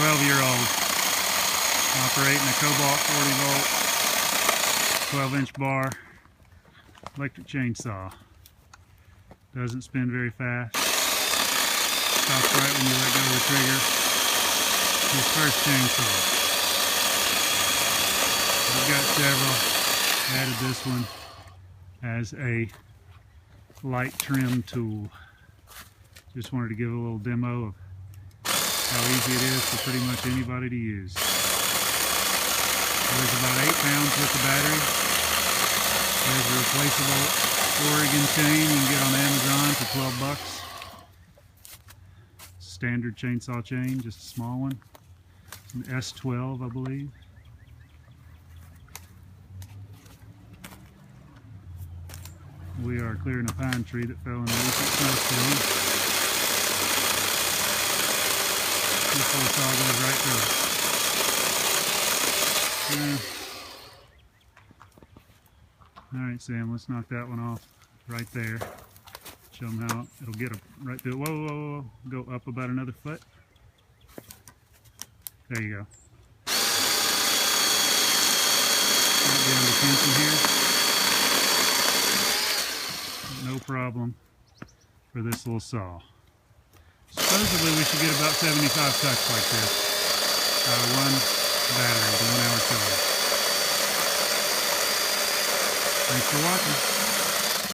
12-year-old operating a Kobalt 40 volt 12-inch bar electric chainsaw. Doesn't spin very fast. Stops right when you let go of the trigger. His first chainsaw. I've got several. Added this one as a light trim tool. Just wanted to give a little demo of how easy it is for pretty much anybody to use. There's about 8 pounds with the battery. There's a replaceable Oregon chain you can get on Amazon for 12 bucks. Standard chainsaw chain, just a small one. It's an S12, I believe. We are clearing a pine tree that fell in a recent snowstorm. This little saw goes right through it. Alright, Sam, let's knock that one off right there. Show them how it'll get right through it. Whoa, whoa, whoa. Go up about another foot. There you go. Right down the tension here. No problem for this little saw. Supposedly we should get about 75 tucks like this. One battery, the 1 hour charge. Thanks for watching.